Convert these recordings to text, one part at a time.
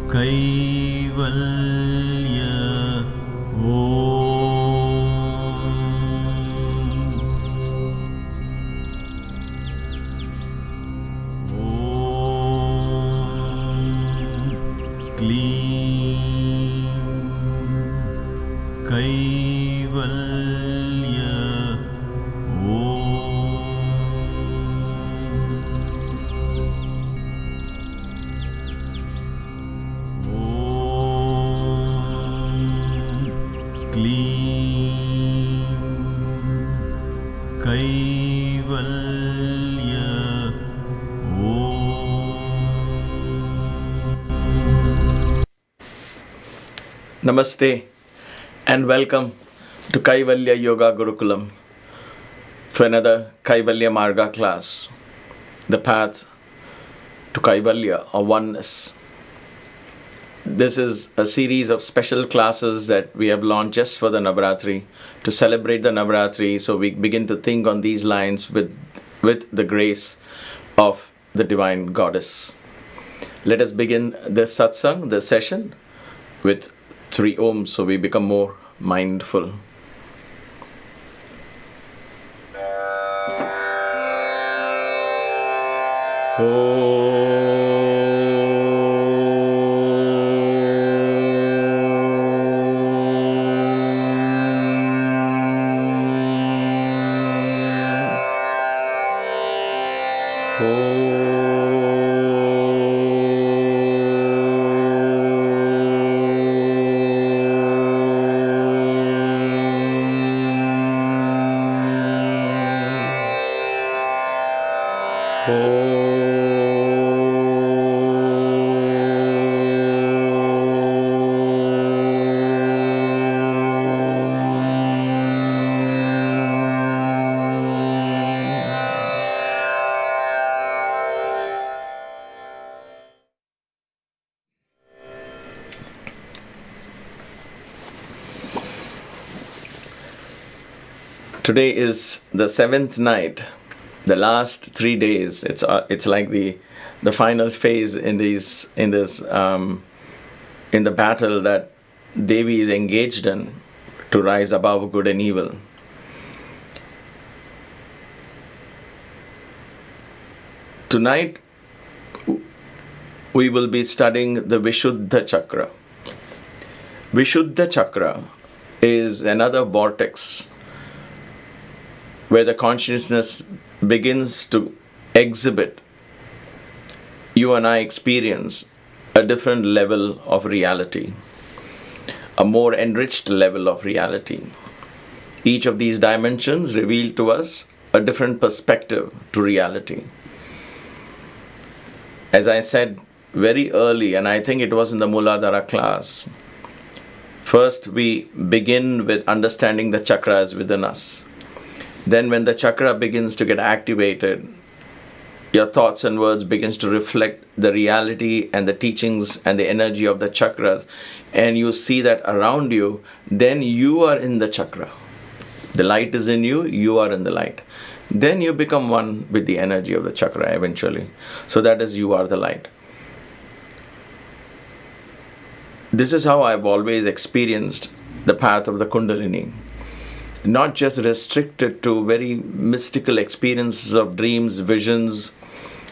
Kaivalya Namaste and welcome to Kaivalya Yoga Gurukulam for another Kaivalya Marga class, the path to Kaivalya or oneness. This is a series of special classes that we have launched just for the Navaratri, to celebrate the Navaratri, so we begin to think on these lines with the grace of the Divine Goddess. Let us begin this satsang, this session, with 3 Ohms, so we become more mindful. Today is the 7th night, the last 3 days. It's like the final phase in the battle that Devi is engaged in to rise above good and evil. Tonight we will be studying the Vishuddha Chakra. Vishuddha Chakra is another vortex where the consciousness begins to exhibit. You and I experience a different level of reality, a more enriched level of reality. Each of these dimensions reveal to us a different perspective to reality. As I said very early, and I think it was in the Muladhara class, first we begin with understanding the chakras within us. Then when the chakra begins to get activated, your thoughts and words begins to reflect the reality and the teachings and the energy of the chakras, and you see that around you, then you are in the chakra. The light is in you, you are in the light. Then you become one with the energy of the chakra eventually. So that is, you are the light. This is how I've always experienced the path of the kundalini. Not just restricted to very mystical experiences of dreams, visions,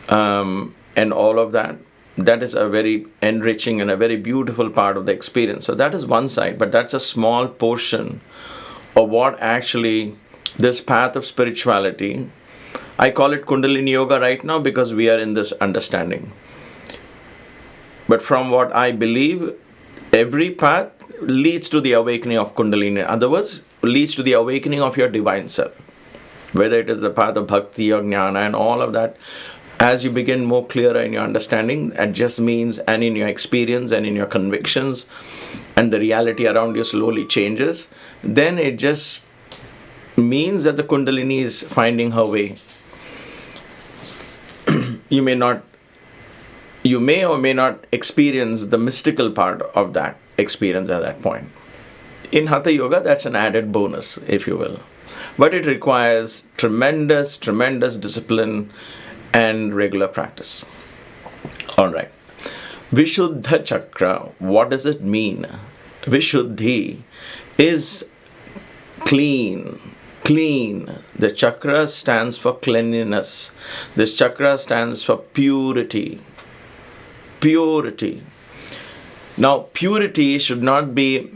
and all of that. That is a very enriching and a very beautiful part of the experience. So that is one side, but that's a small portion of what actually this path of spirituality, I call it Kundalini Yoga right now because we are in this understanding. But from what I believe, every path leads to the awakening of Kundalini. In other words, leads to the awakening of your divine self. Whether it is the path of bhakti or jnana and all of that, as you begin more clearer in your understanding, it just means, and in your experience and in your convictions, and the reality around you slowly changes, then it just means that the Kundalini is finding her way. You may or may not experience the mystical part of that experience at that point. In Hatha Yoga, that's an added bonus, if you will. But it requires tremendous discipline and regular practice. All right. Vishuddha Chakra, what does it mean? Vishuddhi is clean. Clean. The chakra stands for cleanliness. This chakra stands for purity. Purity. Now, purity should not be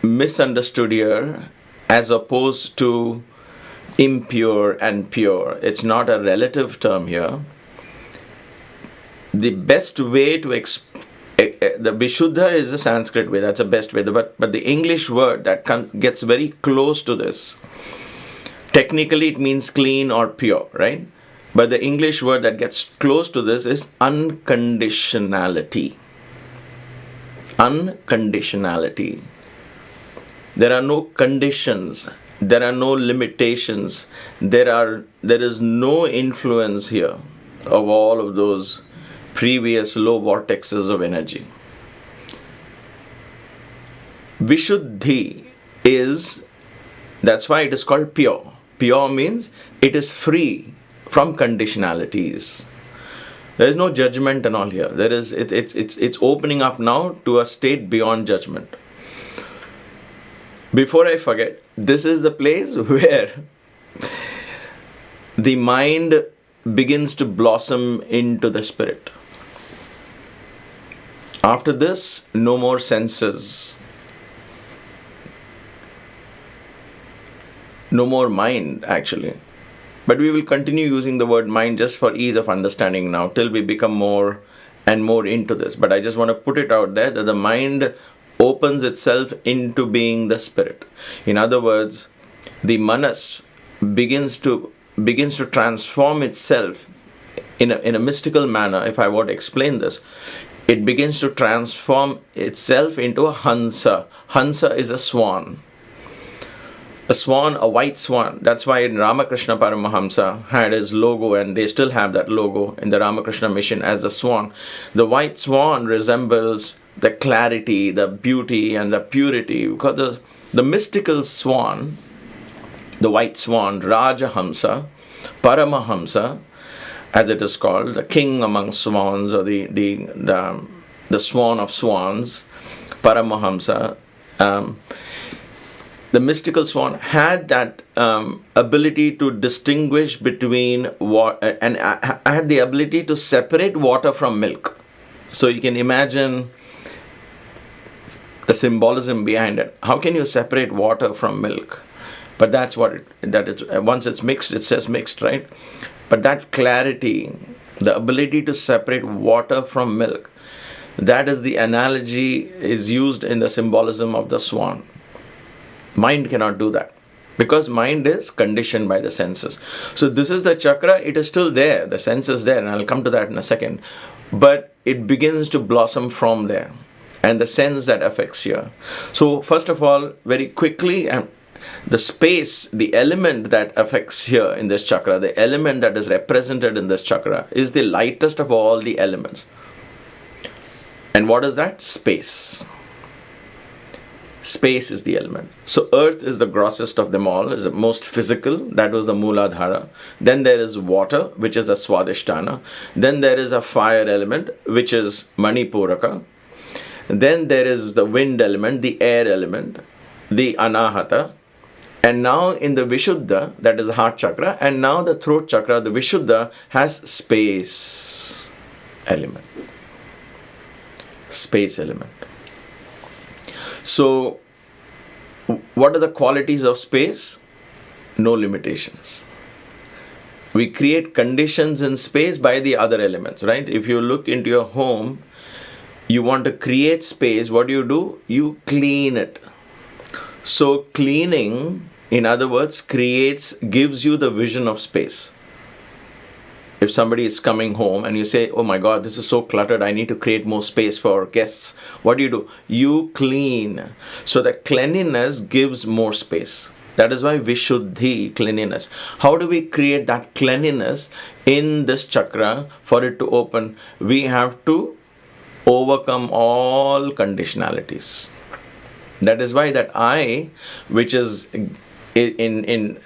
misunderstood here as opposed to impure and pure. It's not a relative term here. The best way to the Vishuddha is the Sanskrit way, that's the best way. But the English word that gets very close to this, technically it means clean or pure, right? But the English word that gets close to this is unconditionality. Unconditionality. There are no conditions. There are no limitations. There is no influence here of all of those previous low vortexes of energy. Vishuddhi is, that's why it is called pure. Pure means it is free from conditionalities. There is no judgment and all here. It's opening up now to a state beyond judgment. Before I forget, this is the place where the mind begins to blossom into the spirit. After this, no more senses. No more mind, actually. But we will continue using the word mind just for ease of understanding now, till we become more and more into this. But I just want to put it out there that the mind opens itself into being the spirit. In other words, the manas begins to transform itself in a mystical manner. If I were to explain this, it begins to transform itself into a Hansa. Hansa is a swan. A swan, a white swan. That's why Ramakrishna Paramahamsa had his logo, and they still have that logo in the Ramakrishna mission as a swan. The white swan resembles the clarity, the beauty, and the purity. Because the mystical swan, the white swan, Rajahamsa, Paramahamsa, as it is called, the king among swans, or the swan of swans, Paramahamsa, the mystical swan had that ability to distinguish between water, and had the ability to separate water from milk. So you can imagine the symbolism behind it. How can you separate water from milk? But that's what once it's mixed, it says mixed, right? But that clarity, the ability to separate water from milk, that is the analogy is used in the symbolism of the swan. Mind cannot do that, because mind is conditioned by the senses. So this is the chakra, it is still there, the sense is there, and I'll come to that in a second. But it begins to blossom from there, and the sense that affects here. So first of all, very quickly, the space, the element that affects here in this chakra, the element that is represented in this chakra is the lightest of all the elements. And what is that? Space. Space is the element. So earth is the grossest of them all, is the most physical. That was the Mooladhara. Then there is water, which is the Swadhisthana. Then there is a fire element, which is Manipuraka. Then there is the wind element, the air element, the Anahata. And now in the Vishuddha, that is the heart chakra, and now the throat chakra, the Vishuddha has space element. Space element. So, what are the qualities of space? No limitations. We create conditions in space by the other elements, right? If you look into your home, you want to create space, what do? You clean it. So cleaning, in other words, gives you the vision of space. If somebody is coming home and you say, oh my God, this is so cluttered, I need to create more space for guests. What do? You clean. So the cleanliness gives more space. That is why Vishuddhi, cleanliness. How do we create that cleanliness in this chakra for it to open? We have to overcome all conditionalities. That is why that I, which is in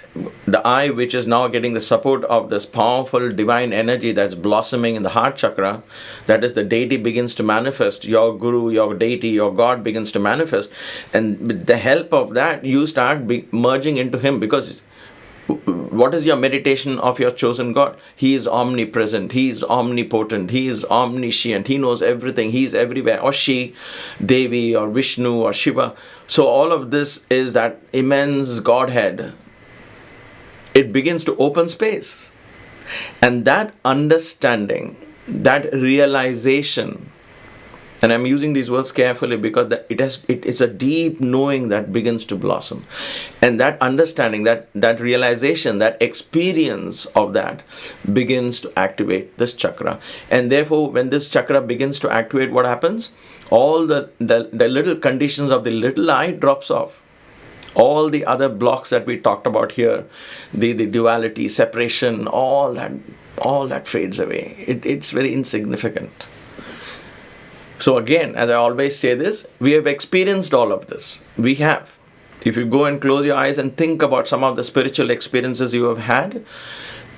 the eye, which is now getting the support of this powerful divine energy that's blossoming in the heart chakra, that is, the deity begins to manifest, your guru, your deity, your God begins to manifest, and with the help of that you start merging into him. Because what is your meditation of your chosen God? He is omnipresent, he is omnipotent, he is omniscient, he knows everything, he is everywhere. Or she, Devi or Vishnu or Shiva. So all of this is that immense Godhead. It begins to open space. And that understanding, that realization, and I'm using these words carefully because it's a deep knowing that begins to blossom. And that understanding, that realization, that experience of that begins to activate this chakra. And therefore, when this chakra begins to activate, what happens? All the little conditions of the little eye drops off. All the other blocks that we talked about here, the duality, separation, all that fades away. It's very insignificant. So again, as I always say this, we have experienced all of this. We have. If you go and close your eyes and think about some of the spiritual experiences you have had,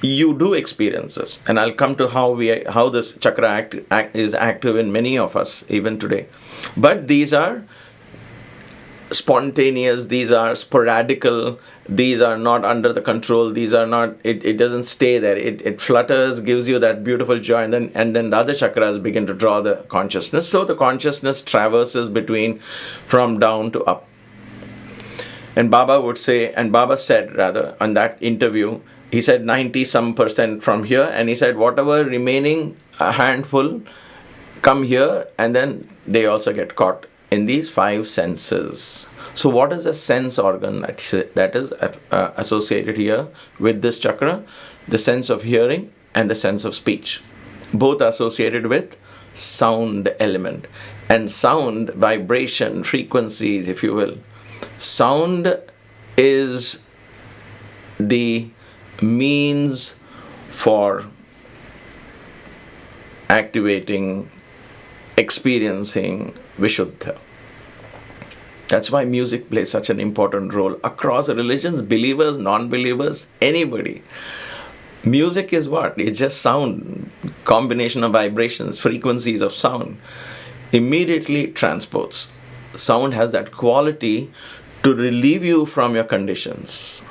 you do experience this. And I'll come to how this chakra is active in many of us even today. But these are spontaneous, these are sporadical, these are not under the control, these are not, it doesn't stay there, it flutters, gives you that beautiful joy, and then the other chakras begin to draw the consciousness. So the consciousness traverses from down to up. And Baba said on that interview, he said 90% from here, and he said whatever remaining, a handful, come here, and then they also get caught in these 5 senses. So what is a sense organ that is associated here with this chakra? The sense of hearing and the sense of speech. Both associated with sound element. And sound, vibration, frequencies, if you will. Sound is the means for activating, experiencing Vishuddha. That's why music plays such an important role across religions, believers, non-believers, anybody. Music is what? It's just sound, combination of vibrations, frequencies of sound. Immediately transports. Sound has that quality to relieve you from your conditions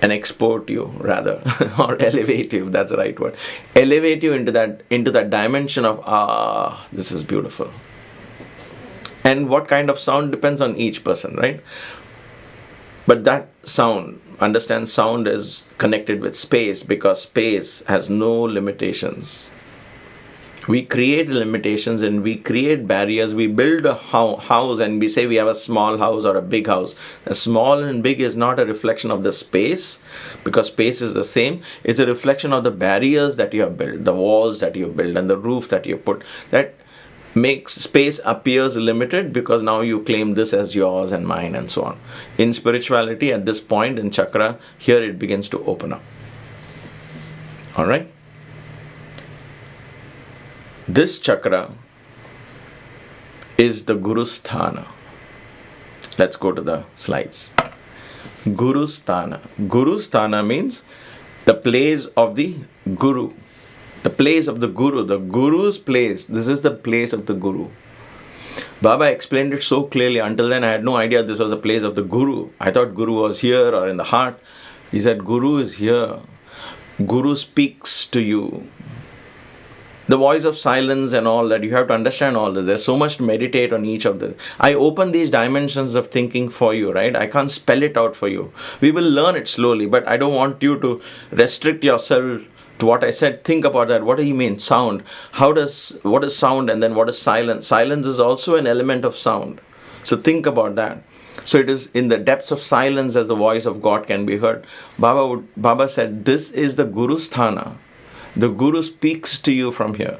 and export you, rather, or elevate you, if that's the right word. Elevate you into that dimension of, this is beautiful. And what kind of sound depends on each person, right? But that sound, understand, sound is connected with space because space has no limitations. We create limitations and we create barriers. We build a house and we say we have a small house or a big house. A small and big is not a reflection of the space, because space is the same. It's a reflection of the barriers that you have built, the walls that you build, and the roof that you put. That makes space appears limited because now you claim this as yours and mine and so on. In spirituality, at this point in chakra, here it begins to open up. All right? This chakra is the gurusthana. Let's go to the slides. Gurusthana. Gurusthana means the place of the guru. The place of the guru, the guru's place. This is the place of the guru. Baba explained it so clearly. Until then, I had no idea this was the place of the guru. I thought guru was here or in the heart. He said, guru is here. Guru speaks to you. The voice of silence and all that, you have to understand all this. There's so much to meditate on each of this. I open these dimensions of thinking for you, right? I can't spell it out for you. We will learn it slowly, but I don't want you to restrict yourself to what I said. Think about that. What do you mean? Sound. What is sound and then what is silence? Silence is also an element of sound. So think about that. So it is in the depths of silence as the voice of God can be heard. Baba said, this is the gurusthana. The Guru speaks to you from here.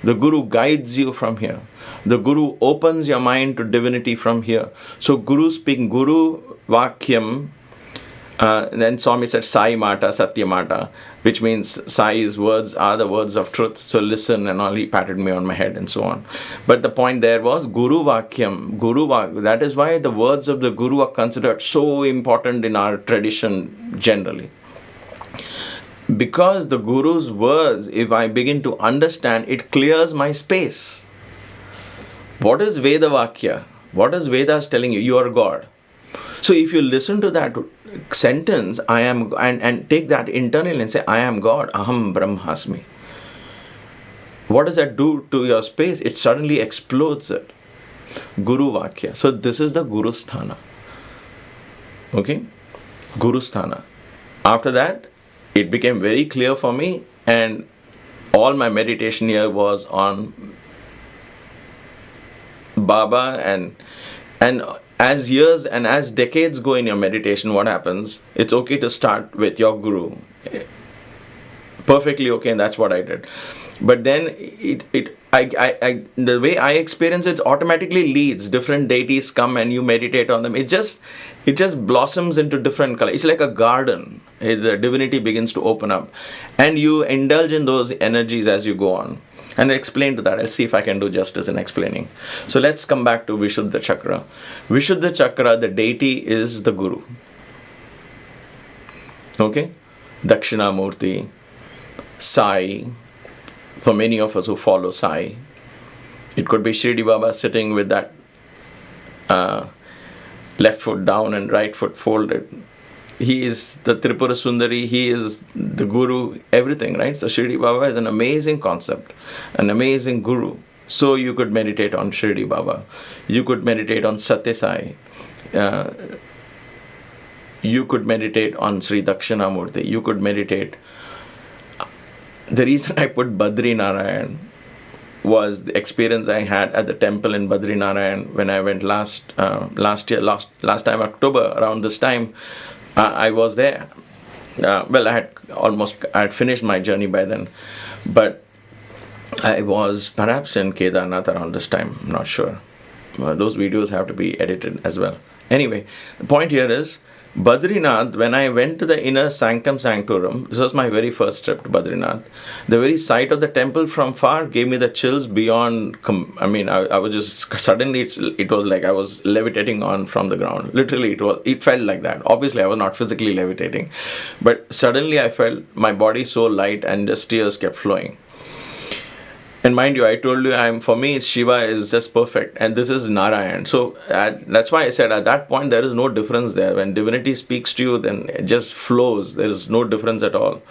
The Guru guides you from here. The Guru opens your mind to divinity from here. So Guru speaking, Guru Vakyam, then Swami said Sai Mata, Satya Mata, which means Sai's words are the words of truth. So listen and all. He patted me on my head and so on. But the point there was Guru Vakyam. That is why the words of the Guru are considered so important in our tradition generally. Because the Guru's words, if I begin to understand, it clears my space. What is Veda Vakya? What is Vedas telling you? You are God. So if you listen to that sentence, I am, and take that internally and say, I am God, Aham Brahmasmi. What does that do to your space? It suddenly explodes it. Guru Vakya. So this is the gurusthana. Okay? Gurusthana. After that, it became very clear for me, and all my meditation here was on Baba, and as years and as decades go in your meditation, what happens? It's okay to start with your Guru. Perfectly okay, and that's what I did. But then the way I experience it automatically leads. Different deities come and you meditate on them. It just blossoms into different colors. It's like a garden. The divinity begins to open up, and you indulge in those energies as you go on. And I'll explain to that. I'll see if I can do justice in explaining. So let's come back to Vishuddha Chakra. Vishuddha Chakra, the deity is the Guru. Okay? Dakshinamurti, Sai. For many of us who follow Sai, it could be Shirdi Baba sitting with that left foot down and right foot folded. He is the Tripura Sundari, he is the Guru, everything, right? So Shirdi Baba is an amazing concept, an amazing Guru. So you could meditate on Shirdi Baba. You could meditate on Satya Sai. You could meditate on Sri Dakshinamurti. You could meditate. The reason I put Badri Narayan was the experience I had at the temple in Badri Narayan when I went last time, October, around this time. I was there. I had finished my journey by then, but I was perhaps in Kedarnath around this time. I'm not sure. Those videos have to be edited as well. Anyway, the point here is, Badrinath, when I went to the inner sanctum sanctorum, this was my very first trip to Badrinath, the very sight of the temple from far gave me the chills beyond, I was just, suddenly it was like I was levitating on from the ground. Literally, it felt like that. Obviously, I was not physically levitating, but suddenly I felt my body so light and just tears kept flowing. And mind you, I told you, for me, Shiva is just perfect, and this is Narayan. So that's why I said at that point there is no difference there. When divinity speaks to you, then it just flows. There is no difference at all.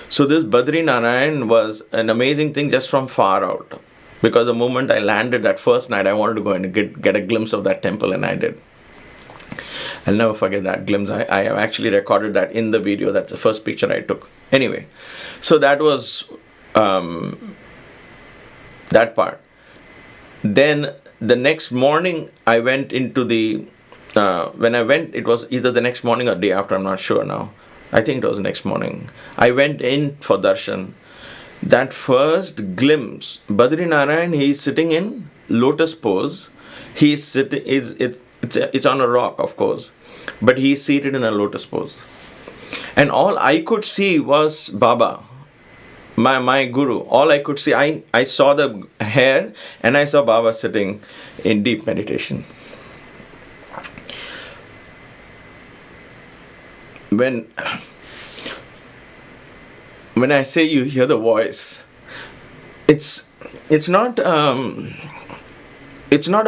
So this Badri Narayan was an amazing thing just from far out, because the moment I landed that first night, I wanted to go and get a glimpse of that temple, and I did. I'll never forget that glimpse. I have actually recorded that in the video. That's the first picture I took. Anyway, so that was that part. Then the next morning I went into the when I went, it was either the next morning or day after, I'm not sure now. I think it was the next morning. I went in for darshan. That first glimpse, Badri Narayan, he is sitting in lotus pose. He is sitting, it's on a rock, of course, but he is seated in a lotus pose. And all I could see was Baba, my Guru. All I could see, I saw the hair, and I saw Baba sitting in deep meditation. When I say you hear the voice, it's not a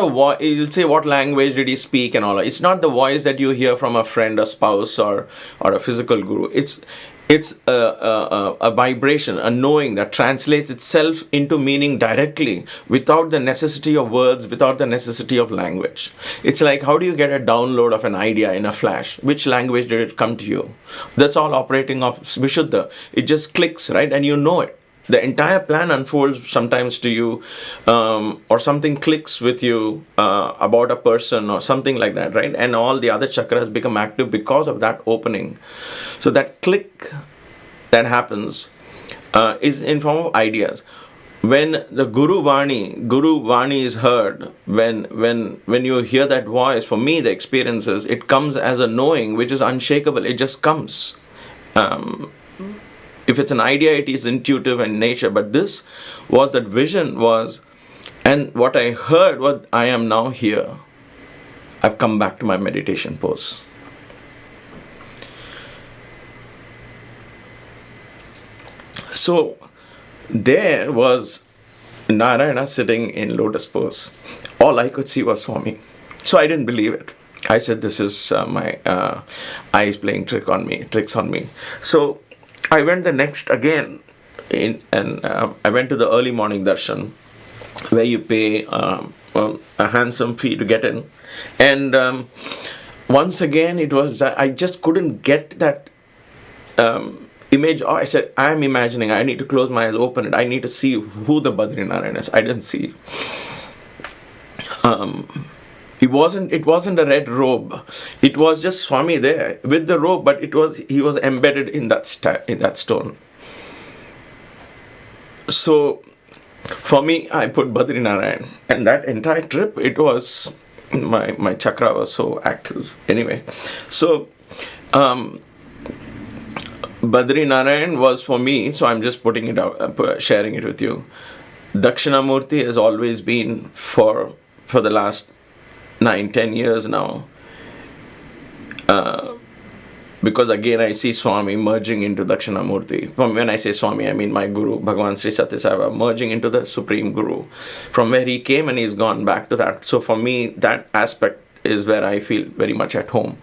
voice. You'll say, what language did he speak and all that. It's not the voice that you hear from a friend, a spouse, or a physical guru. It's a vibration, a knowing that translates itself into meaning directly, without the necessity of words, without the necessity of language. It's like, how do you get a download of an idea in a flash? Which language did it come to you? That's all operating of Vishuddha. It just clicks, right? And you know it. The entire plan unfolds sometimes to you, or something clicks with you about a person or something like that, right? And all the other chakras become active because of that opening. So that click that happens is in form of ideas. When the Guru Vani is heard, when you hear that voice, for me the experience is, it comes as a knowing which is unshakable. It just comes. If If it's an idea, it is intuitive in nature. But this was that vision was, and what I heard was, I am now here. I've come back to my meditation pose. So there was Narayana sitting in lotus pose. All I could see was Swami. So I didn't believe it. I said, this is my eyes playing tricks on me. So I went the next again, I went to the early morning darshan, where you pay a handsome fee to get in. And once again, it was, I just couldn't get that image. Oh, I said, I'm imagining, I need to close my eyes, open it, I need to see who the Badrinarayan is. I didn't see. It wasn't a red robe. It was just Swami there with the robe, but he was embedded in that stone. So for me, I put Badrinarayan, and that entire trip, it was my chakra was so active. Anyway, so Badrinarayan was for me. So I'm just putting it out, sharing it with you. Dakshinamurti has always been for the last 9-10 years now, because again I see Swami merging into Dakshinamurti. When I say Swami, I mean my Guru, Bhagavan Sri Satya Sai Baba, merging into the Supreme Guru, from where he came, and he's gone back to that. So for me, that aspect is where I feel very much at home.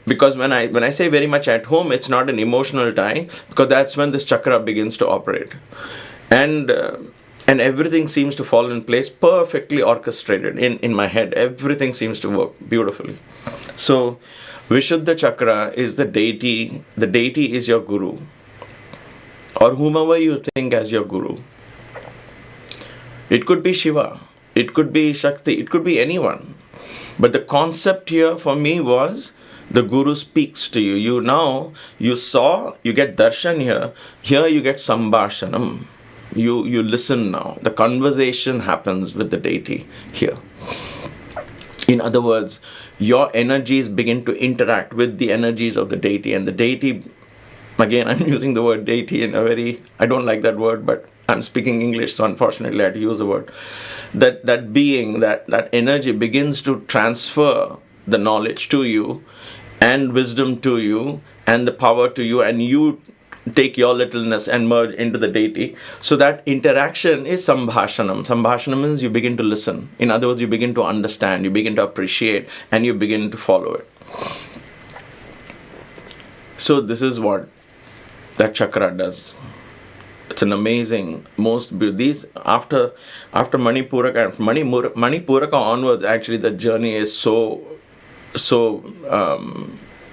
Because when I say very much at home, it's not an emotional tie, because that's when this chakra begins to operate. And everything seems to fall in place, perfectly orchestrated in my head. Everything seems to work beautifully. So, Vishuddha Chakra is the deity. The deity is your guru, or whomever you think as your guru. It could be Shiva, it could be Shakti, it could be anyone. But the concept here for me was, the guru speaks to you. You get darshan here. Here you get sambhasanam. You listen now. The conversation happens with the deity here. In other words, your energies begin to interact with the energies of the deity. And the deity, again, I'm using the word deity in a very, I don't like that word, but I'm speaking English, so unfortunately I had to use the word. That being, that energy begins to transfer the knowledge to you, and wisdom to you, and the power to you, and you take your littleness and merge into the deity. So that interaction is sambhasanam. Sambhasanam means you begin to listen. In other words, you begin to understand, you begin to appreciate, and you begin to follow it. So this is what that chakra does. It's an amazing, these after Manipuraka, Manipuraka onwards, actually the journey is so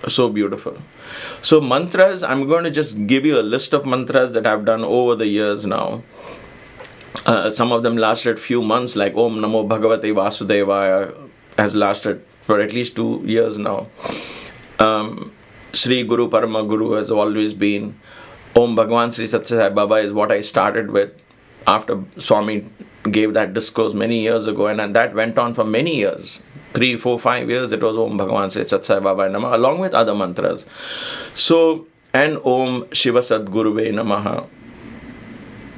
beautiful. So mantras, I'm going to just give you a list of mantras that I've done over the years now. Some of them lasted few months, like Om Namo Bhagavate Vasudevaya has lasted for at least 2 years now. Sri Guru Parama Guru has always been. Om Bhagavan Sri Satya Sai Baba is what I started with after Swami gave that discourse many years ago, and that went on for many years. 3, 4, 5 years, it was Om Bhagavan Sri Satya Sai Baba Namah, along with other mantras. So, and Om Shiva Sadguruve Namaha.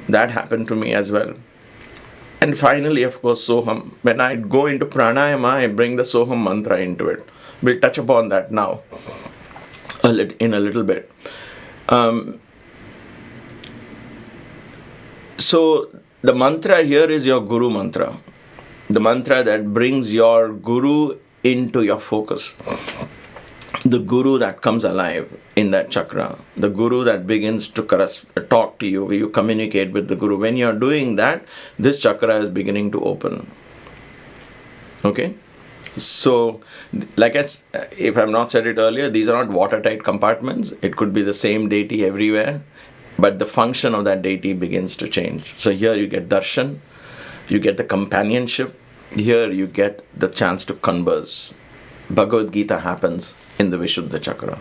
That happened to me as well. And finally, of course, Soham. When I go into pranayama, I bring the Soham mantra into it. We'll touch upon that now in a little bit. So, the mantra here is your Guru mantra. The mantra that brings your Guru into your focus. The Guru that comes alive in that chakra. The Guru that begins to talk to you, you communicate with the Guru. When you're doing that, this chakra is beginning to open. Okay? So, if I've not said it earlier, these are not watertight compartments. It could be the same deity everywhere, but the function of that deity begins to change. So here you get darshan, you get the companionship, here you get the chance to converse. Bhagavad Gita happens in the Vishuddha Chakra.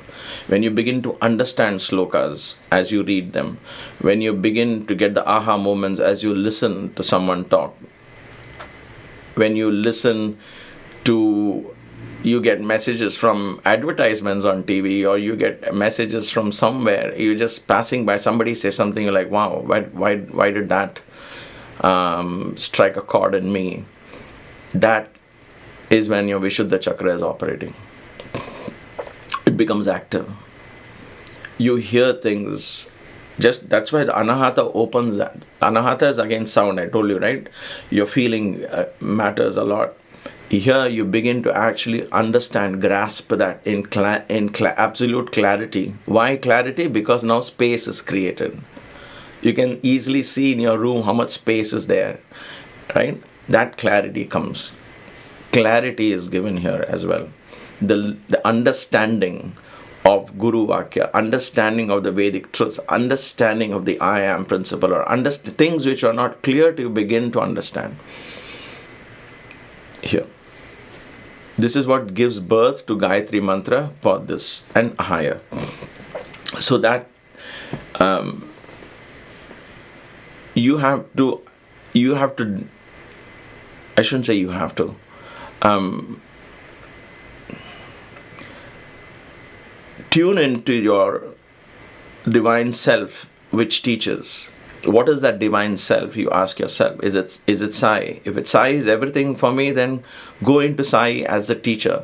When you begin to understand slokas as you read them, when you begin to get the aha moments as you listen to someone talk, when you listen to you get messages from advertisements on TV, or you get messages from somewhere. You're just passing by, somebody says something, you're like, wow, why did that strike a chord in me? That is when your Vishuddha Chakra is operating. It becomes active. You hear things. Just that's why the anahata opens that. Anahata is again sound, I told you, right? Your feeling matters a lot. Here you begin to actually understand, grasp that in absolute clarity. Why clarity? Because now space is created. You can easily see in your room how much space is there, right? That clarity comes. Clarity is given here as well. The understanding of Guru Vakya, understanding of the Vedic truths, understanding of the I am principle, or things which are not clear to you begin to understand. Here. This is what gives birth to Gayatri Mantra for this and higher. So that you have to, I shouldn't say you have to, tune into your divine self, which teaches. What is that divine self? You ask yourself. Is it Sai? If it's Sai is everything for me, then go into Sai as a teacher.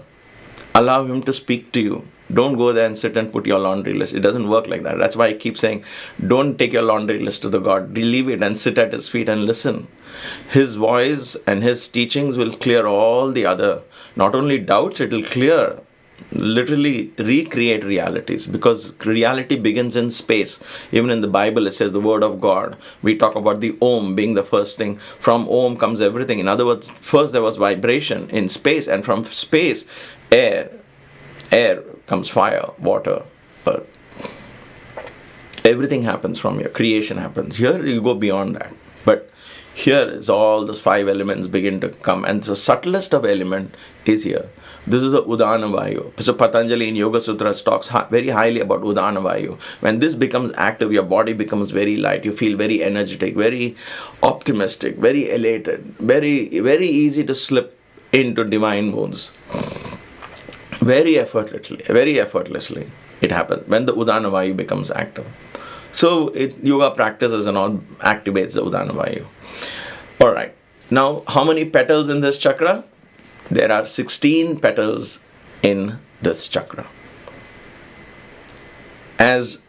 Allow him to speak to you. Don't go there and sit and put your laundry list. It doesn't work like that. That's why I keep saying, don't take your laundry list to the God. Leave it and sit at his feet and listen. His voice and his teachings will clear all the other, not only doubts, it will clear, literally recreate realities, because reality begins in space. Even in the Bible it says the word of God. We talk about the Om being the first thing. From Om comes everything. In other words, first there was vibration in space, and from space, air comes fire, water, earth. Everything happens from here. Creation happens. Here you go beyond that. But here is all those 5 elements begin to come, and the subtlest of element is here. This is the Udana Vayu. So Patanjali in Yoga Sutras talks very highly about Udana Vayu. When this becomes active, your body becomes very light. You feel very energetic, very optimistic, very elated, very, very easy to slip into divine modes. Very effortlessly it happens when the Udana Vayu becomes active. So yoga practices and all activates the Udana Vayu. Alright, now how many petals in this chakra? There are 16 petals in this chakra. As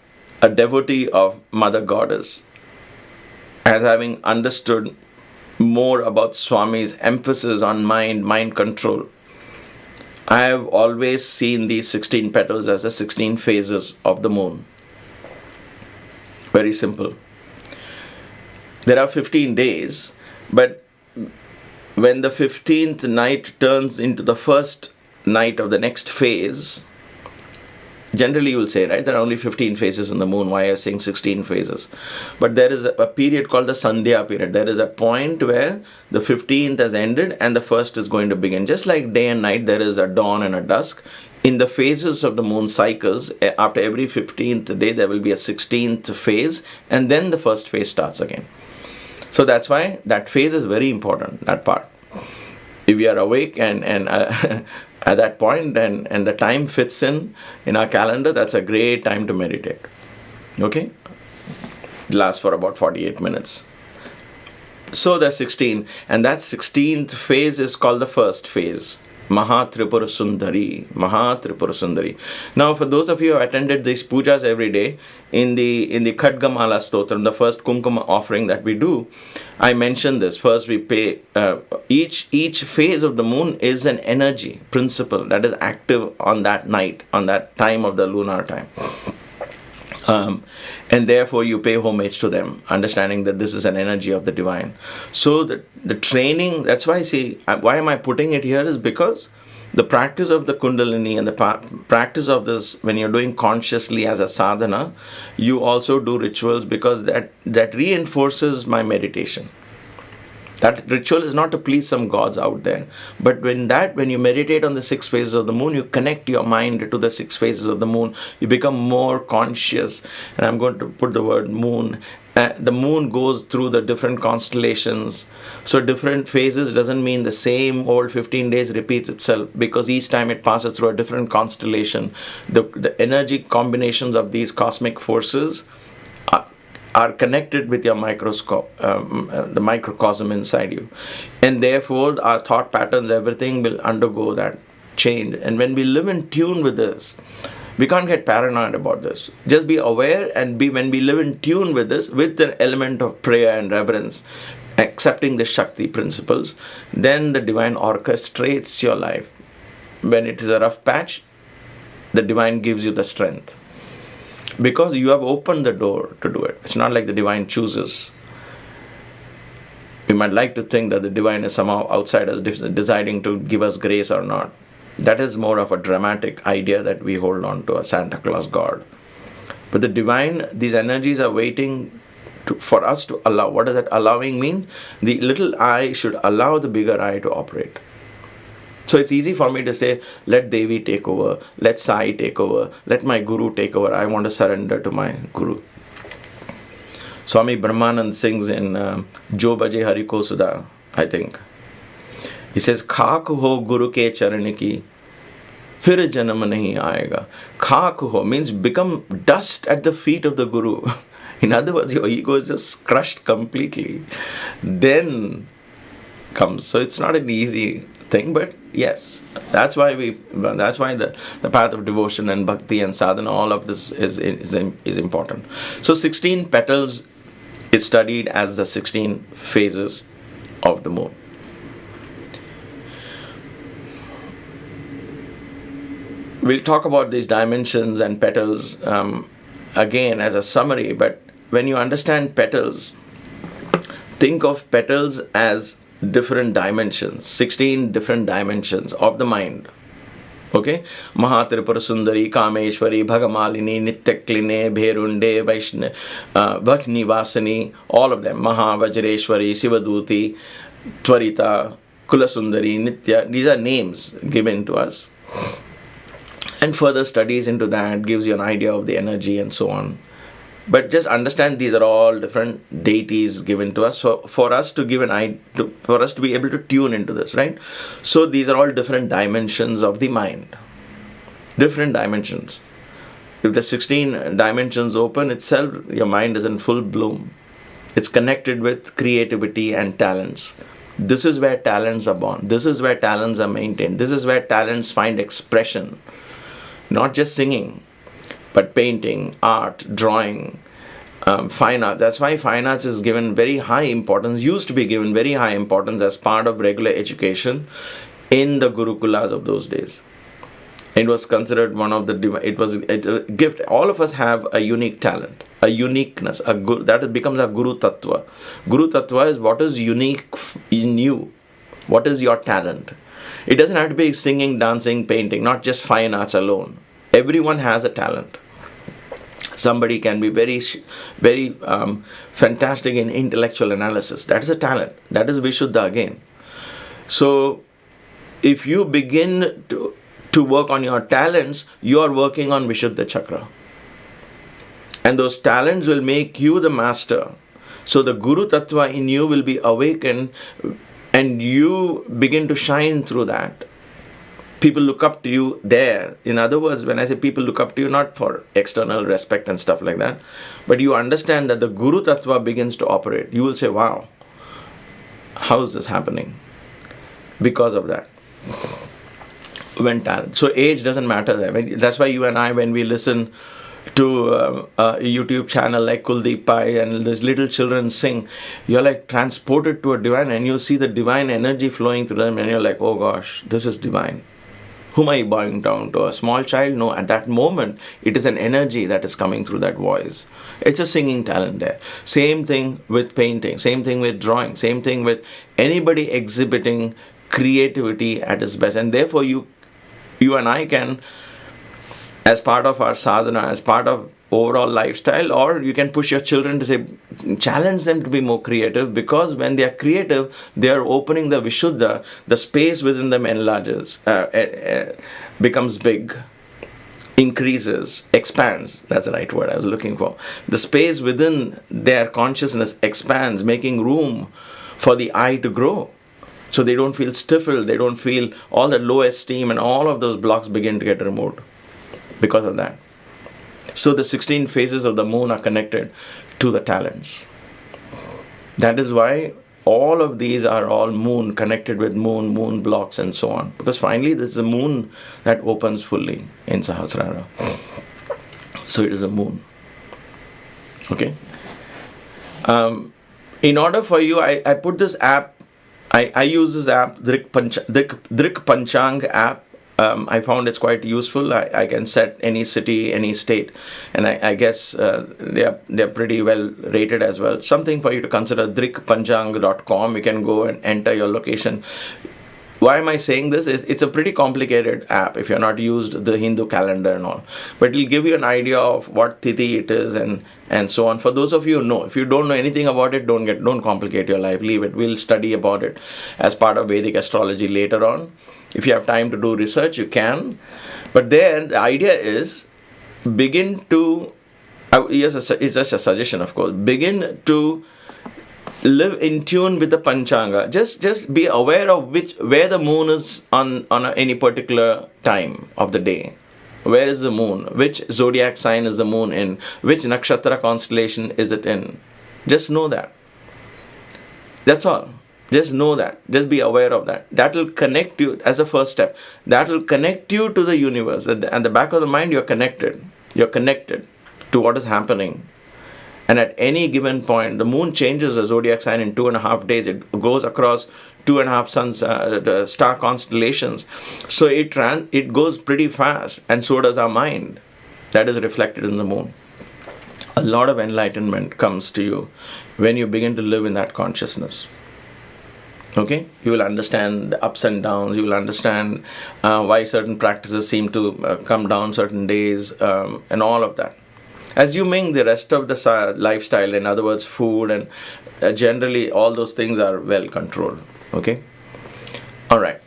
a devotee of Mother Goddess, as having understood more about Swami's emphasis on mind control, I have always seen these 16 petals as the 16 phases of the moon. Very simple. There are 15 days, but when the 15th night turns into the first night of the next phase, generally you will say, right, there are only 15 phases in the moon. Why are you saying 16 phases? But there is a period called the Sandhya period. There is a point where the 15th has ended and the first is going to begin. Just like day and night, there is a dawn and a dusk. In the phases of the moon cycles, after every 15th day, there will be a 16th phase, and then the first phase starts again. So that's why that phase is very important, that part. If you are awake and at that point and the time fits in our calendar, that's a great time to meditate. Okay? It lasts for about 48 minutes. So there's 16, and that 16th phase is called the first phase. Mahatripura Sundari. Now, for those of you who have attended these pujas every day, in the Khadgamala Stotram, the first Kumkuma offering that we do, I mentioned this. First, we pay each phase of the moon is an energy principle that is active on that night, on that time of the lunar time. And therefore you pay homage to them, understanding that this is an energy of the divine. So the training, that's why I say, why am I putting it here is because the practice of the kundalini and the practice of this, when you're doing consciously as a sadhana, you also do rituals, because that reinforces my meditation. That ritual is not to please some gods out there. But when you meditate on the 6 phases of the moon, you connect your mind to the 6 phases of the moon. You become more conscious. And I'm going to put the word moon The moon goes through the different constellations. So different phases doesn't mean the same old 15 days repeats itself, because each time it passes through a different constellation. The energy combinations of these cosmic forces are connected with your microscope, the microcosm inside you. And therefore our thought patterns, everything will undergo that change. And when we live in tune with this, we can't get paranoid about this. Just be aware, and when we live in tune with this, with the element of prayer and reverence, accepting the Shakti principles, then the divine orchestrates your life. When it is a rough patch, the divine gives you the strength, because you have opened the door to do it. It's not like the divine chooses. We might like to think that the divine is somehow outside us, deciding to give us grace or not. That is more of a dramatic idea that we hold on to, a Santa Claus God. But the divine, these energies are waiting for us to allow. What does that allowing mean? The little I should allow the bigger I to operate. So it's easy for me to say, let Devi take over, let Sai take over, let my Guru take over. I want to surrender to my Guru. Swami Brahmanand sings in Jo Baje Hari Ko Sudha, I think. He says, खाक हो गुरु के चरण की, फिर जन्म नहीं आएगा. खाक हो means become dust at the feet of the Guru. In other words, your ego is just crushed completely. Then comes. So it's not an easy thing, but yes, that's why the path of devotion and bhakti and sadhana, all of this is important. So 16 petals is studied as the 16 phases of the moon. We'll talk about these dimensions and petals again as a summary, but when you understand petals, think of petals as different dimensions, 16 different dimensions of the mind. Okay? Mahatripura Sundari, Kameshwari, Bhagamalini, Nityakline, Bherunde, Vaishna, Vakni Vasani, all of them. Mahavajreshwari, Sivaduti, Tvarita, Kulasundari, Nitya. These are names given to us. And further studies into that gives you an idea of the energy and so on. But just understand these are all different deities given to us. So for us to give for us to be able to tune into this, right? So these are all different dimensions of the mind. Different dimensions. If the 16 dimensions open itself, your mind is in full bloom. It's connected with creativity and talents. This is where talents are born. This is where talents are maintained. This is where talents find expression. Not just singing, but painting, art, drawing, fine art. That's why fine arts is given very high importance, used to be given very high importance as part of regular education in the Gurukulas of those days. It was considered one of the, it was a gift. All of us have a unique talent, a uniqueness, that becomes a Guru Tattva. Guru Tattva is what is unique in you. What is your talent? It doesn't have to be singing, dancing, painting, not just fine arts alone. Everyone has a talent. Somebody can be very fantastic in intellectual analysis. That is a talent. That is Vishuddha again. So, if you begin to work on your talents, you are working on Vishuddha Chakra. And those talents will make you the master. So, the Guru Tattva in you will be awakened, and you begin to shine through that. People look up to you there. In other words, when I say people look up to you, not for external respect and stuff like that, but you understand that the Guru Tattva begins to operate. You will say, wow, how is this happening? Because of that. When talent. So age doesn't matter there. That's why you and I, when we listen to a YouTube channel like Kuldeep Pai and these little children sing, you're like transported to a divine, and you see the divine energy flowing through them, and you're like, oh gosh, this is divine. Whom are you bowing down to? A small child? No, at that moment, it is an energy that is coming through that voice. It's a singing talent there. Same thing with painting, same thing with drawing, same thing with anybody exhibiting creativity at its best. And therefore, you and I can, as part of our sadhana, as part of overall lifestyle, or you can push your children to say, challenge them to be more creative, because when they are creative, they are opening the Vishuddha, the space within them enlarges, becomes big. increases, expands. That's the right word I was looking for. The space within their consciousness expands, making room for the I to grow. So they don't feel stifled, they don't feel all the low esteem, and all of those blocks begin to get removed because of that. So the 16 phases of the moon are connected to the talents. That is why all of these are all moon, connected with moon blocks and so on. Because finally this is the moon that opens fully in Sahasrara. So it is a moon. Okay. In order for you, I put this app, I use this app, Drik Panchanga app. I found it's quite useful. I can set any city, any state, and I guess they're pretty well rated as well. Something for you to consider, drikpanchanga.com. You can go and enter your location. Why am I saying this? It's a pretty complicated app if you're not used the Hindu calendar and all. But it'll give you an idea of what tithi it is and so on. For those of you who know, if you don't know anything about it, don't complicate your life. Leave it. We'll study about it as part of Vedic astrology later on. If you have time to do research, you can. But there, the idea is, begin to, yes, it's just a suggestion, of course, begin to live in tune with the Panchanga. Just be aware of where the moon is on any particular time of the day. Where is the moon? Which zodiac sign is the moon in? Which nakshatra constellation is it in? Just know that. That's all. Just know that. Just be aware of that. That will connect you as a first step. That will connect you to the universe. At the back of the mind, you're connected. You're connected to what is happening. And at any given point, the moon changes the zodiac sign in 2.5 days. It goes across 2.5 suns, the star constellations. So it goes pretty fast, and so does our mind. That is reflected in the moon. A lot of enlightenment comes to you when you begin to live in that consciousness. Okay? You will understand the ups and downs. You will understand why certain practices seem to come down certain days, and all of that. Assuming the rest of the lifestyle, in other words, food and generally all those things are well controlled. Okay? Alright.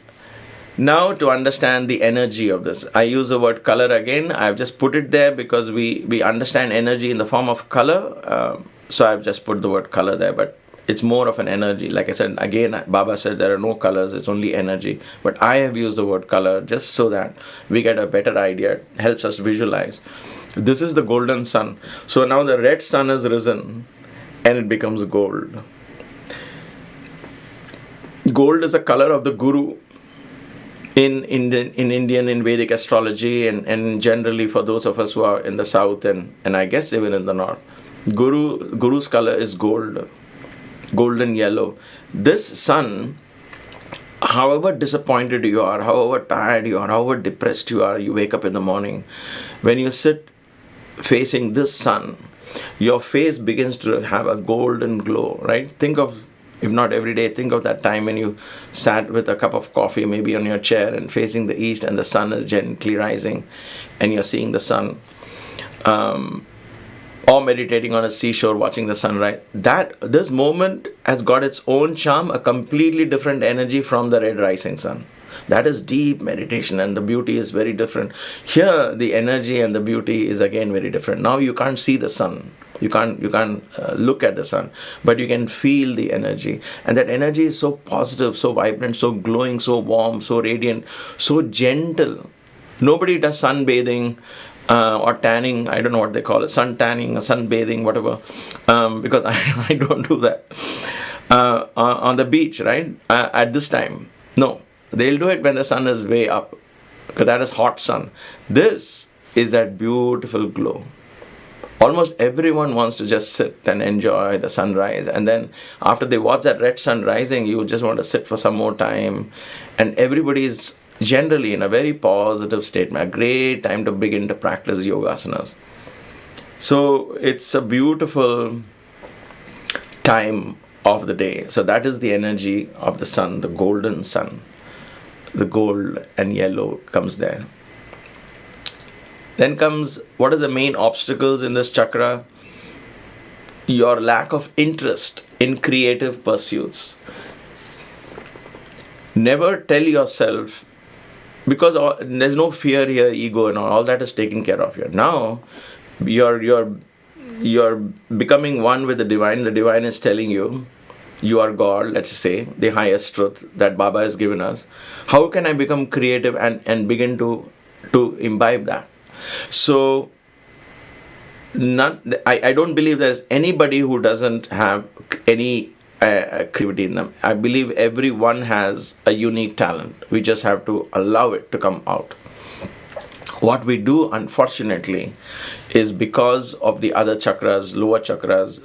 Now to understand the energy of this. I use the word color again. I've just put it there because we understand energy in the form of color. So I've just put the word color there. But it's more of an energy. Like I said, again, Baba said there are no colors. It's only energy. But I have used the word color just so that we get a better idea. It helps us visualize. This is the golden sun. So now the red sun has risen and it becomes gold. Gold is the color of the guru in Indian, in Vedic astrology, and generally for those of us who are in the south and I guess even in the north. Guru's color is gold, golden yellow. This sun, however disappointed you are, however tired you are, however depressed you are, you wake up in the morning, when you sit facing this sun, your face begins to have a golden glow, right? Think of, if not every day, think of that time when you sat with a cup of coffee maybe on your chair and facing the east, and the sun is gently rising and you're seeing the sun, or meditating on a seashore watching the sunrise. This moment has got its own charm, a completely different energy from the red rising sun. That is deep meditation, and the beauty is very different. Here, the energy and the beauty is again very different. Now you can't see the sun. You can't look at the sun, but you can feel the energy. And that energy is so positive, so vibrant, so glowing, so warm, so radiant, so gentle. Nobody does sunbathing or tanning. I don't know what they call it. Sun tanning, sunbathing, whatever. Because I don't do that. On the beach, right? At this time. No. They'll do it when the sun is way up, because that is hot sun. This is that beautiful glow. Almost everyone wants to just sit and enjoy the sunrise, and then after they watch that red sun rising, you just want to sit for some more time, and everybody is generally in a very positive state. A great time to begin to practice yogasanas. So it's a beautiful time of the day. So that is the energy of the sun, the golden sun. The gold and yellow comes there. Then comes, what is the main obstacles in this chakra? Your lack of interest in creative pursuits. Never tell yourself Because there's no fear here, ego and all that is taken care of here. Now you're becoming one with the divine. The divine is telling you, you are God, let's say, the highest truth that Baba has given us. How can I become creative and begin to imbibe that? So I don't believe there's anybody who doesn't have any creativity in them. I believe everyone has a unique talent. We just have to allow it to come out. What we do, unfortunately, is because of the other chakras,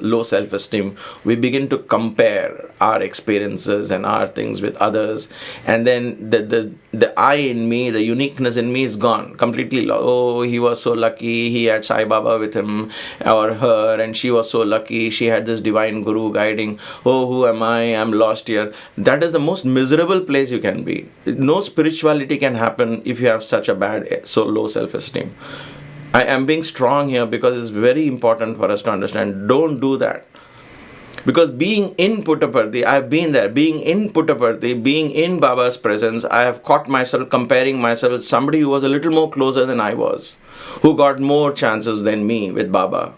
low self-esteem, we begin to compare our experiences and our things with others, and then the I in me, the uniqueness in me is gone completely. Oh, he was so lucky, he had Sai Baba with him or her, and she was so lucky, she had this divine guru guiding. Oh, who am I? I'm lost here. That is the most miserable place you can be. No spirituality can happen if you have such a bad, so low self-esteem. I am being strong here because it's very important for us to understand. Don't do that. Because being in Puttaparthi, I've been there. Being in Puttaparthi, being in Baba's presence, I have caught myself comparing myself with somebody who was a little more closer than I was, who got more chances than me with Baba.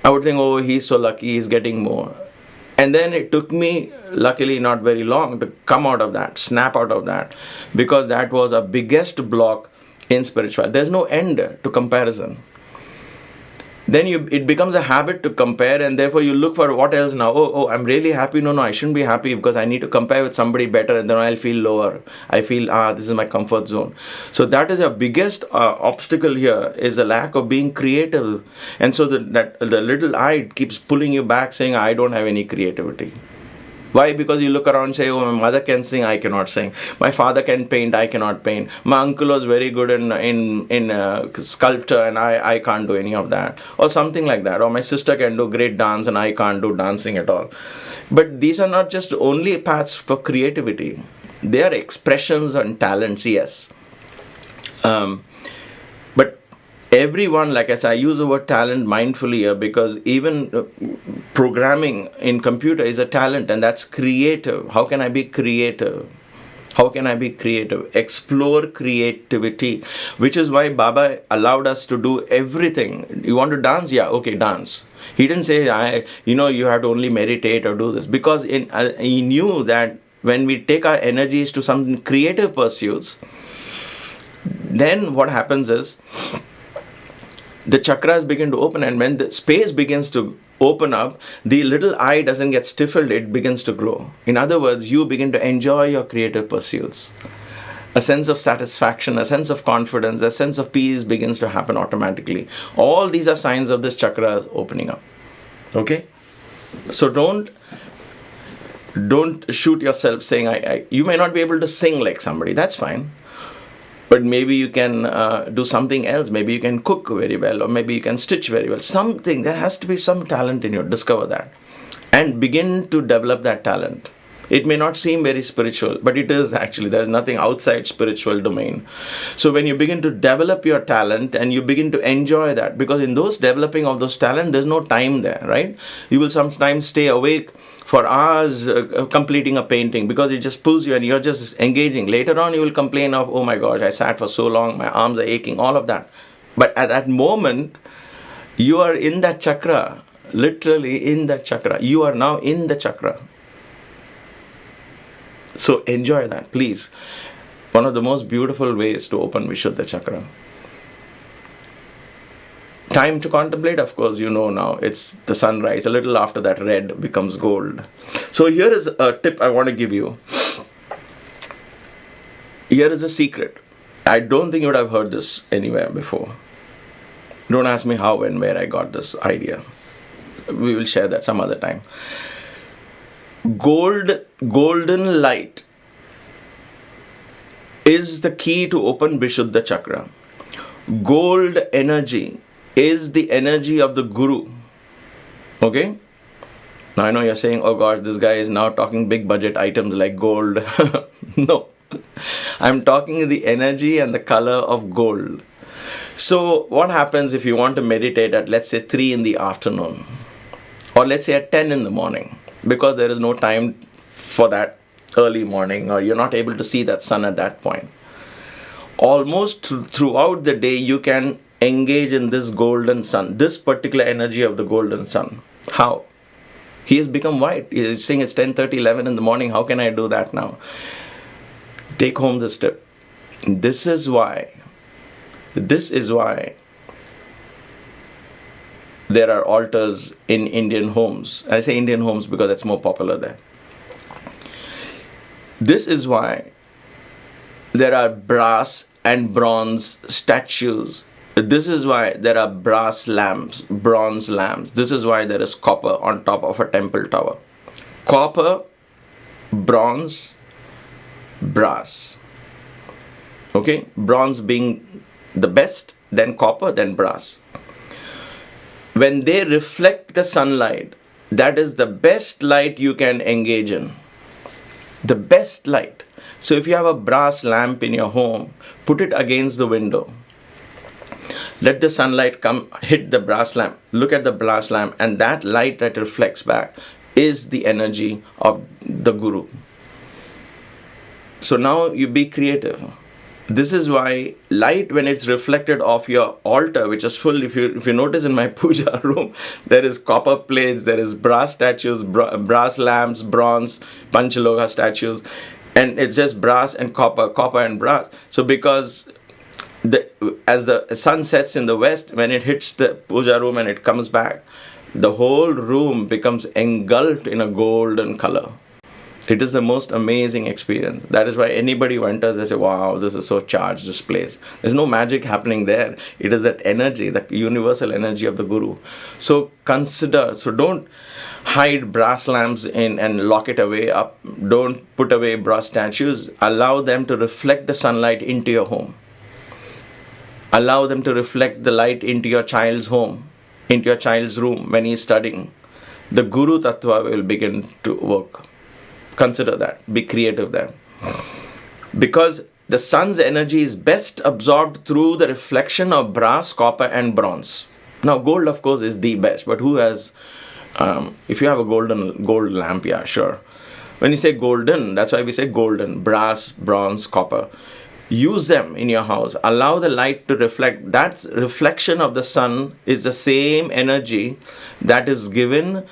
I would think, oh, he's so lucky, he's getting more. And then it took me, luckily not very long, to come out of that, snap out of that, because that was a biggest block in spirituality. There's no end to comparison. Then it becomes a habit to compare, and therefore you look for what else now. Oh, I'm really happy. No, I shouldn't be happy because I need to compare with somebody better, and then I'll feel lower. I feel, this is my comfort zone. So that is the biggest obstacle here, is the lack of being creative. And so that the little I keeps pulling you back, saying, I don't have any creativity. Why? Because you look around and say, oh, my mother can sing, I cannot sing. My father can paint, I cannot paint. My uncle was very good in sculpture, and I can't do any of that. Or something like that. Or my sister can do great dance and I can't do dancing at all. But these are not just only paths for creativity. They are expressions and talents, yes. But everyone, like I said, I use the word talent mindfully here because even programming in computer is a talent, and that's creative. How can I be creative? How can I be creative? Explore creativity, which is why Baba allowed us to do everything. You want to dance? Yeah, okay, dance. He didn't say, you have to only meditate or do this, because he knew that when we take our energies to some creative pursuits, then what happens is, the chakras begin to open, and when the space begins to open up, the little I doesn't get stifled, it begins to grow. In other words, you begin to enjoy your creative pursuits. A sense of satisfaction, a sense of confidence, a sense of peace begins to happen automatically. All these are signs of this chakra opening up. Okay? So don't shoot yourself saying, you may not be able to sing like somebody, that's fine. But maybe you can do something else. Maybe you can cook very well, or maybe you can stitch very well. Something, there has to be some talent in you. Discover that. And begin to develop that talent. It may not seem very spiritual, but it is actually. There is nothing outside spiritual domain. So when you begin to develop your talent and you begin to enjoy that, because in those developing of those talent, there's no time there, right? You will sometimes stay awake for hours completing a painting because it just pulls you and you're just engaging. Later on, you will complain of, oh my gosh, I sat for so long, my arms are aching, all of that. But at that moment, you are in that chakra, literally in that chakra. You are now in the chakra. So enjoy that, please. One of the most beautiful ways to open Vishuddha Chakra. Time to contemplate, of course, now. It's the sunrise. A little after that, red becomes gold. So here is a tip I want to give you. Here is a secret. I don't think you would have heard this anywhere before. Don't ask me how and where I got this idea. We will share that some other time. Golden light is the key to open Vishuddha Chakra. Gold energy is the energy of the Guru. Okay? Now I know you're saying, oh gosh, this guy is now talking big budget items like gold. No. I'm talking the energy and the color of gold. So what happens if you want to meditate at, let's say, 3 in the afternoon? Or let's say at 10 in the morning? Because there is no time for that early morning, or you're not able to see that sun at that point. almost throughout the day you can engage in this golden sun, this particular energy of the golden sun. How? He has become white. He's saying it's 10:30, 11 in the morning. How can I do that now? Take home this tip. This is why there are altars in Indian homes. I say Indian homes because that's more popular there. This is why there are brass and bronze statues. This is why there are brass lamps, bronze lamps. This is why there is copper on top of a temple tower. Copper, bronze, brass. Okay, bronze being the best, then copper, then brass. When they reflect the sunlight, that is the best light you can engage in. The best light. So if you have a brass lamp in your home, put it against the window. Let the sunlight come, hit the brass lamp. Look at the brass lamp, and that light that reflects back is the energy of the Guru. So now you be creative. This is why light, when it's reflected off your altar, which is full, if you notice in my puja room, there is copper plates, there is brass statues, brass lamps, bronze, Panchaloha statues, and it's just brass and copper and brass. So because as the sun sets in the west, when it hits the puja room and it comes back, the whole room becomes engulfed in a golden color. It is the most amazing experience. That is why anybody who enters, they say, wow, this is so charged, this place. There's no magic happening there. It is that energy, the universal energy of the Guru. So consider, so don't hide brass lamps in and lock it away up. Don't put away brass statues. Allow them to reflect the sunlight into your home. Allow them to reflect the light into your child's home, into your child's room when he's studying. The Guru Tattva will begin to work. Consider that. Be creative there. Because the sun's energy is best absorbed through the reflection of brass, copper and bronze. Now gold, of course, is the best. But who has, if you have a gold lamp, yeah, sure. When you say golden, that's why we say golden. Brass, bronze, copper. Use them in your house. Allow the light to reflect. That reflection of the sun is the same energy that is given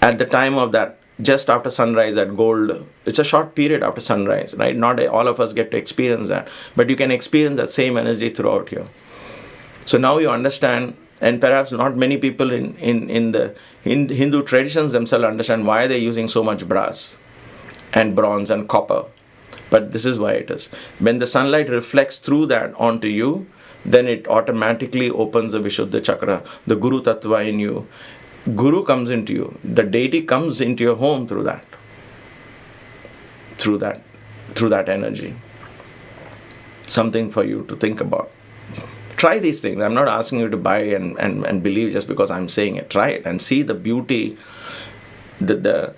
at the time of that, just after sunrise, at gold. It's a short period after sunrise, right? Not all of us get to experience that. But you can experience that same energy throughout here. So now you understand, and perhaps not many people in the Hindu traditions themselves understand why they're using so much brass and bronze and copper. But this is why it is. When the sunlight reflects through that onto you, then it automatically opens the Vishuddha Chakra, the Guru Tattva in you. Guru comes into you. The Deity comes into your home through that. Through that energy. Something for you to think about. Try these things. I'm not asking you to buy and believe just because I'm saying it. Try it and see the beauty, the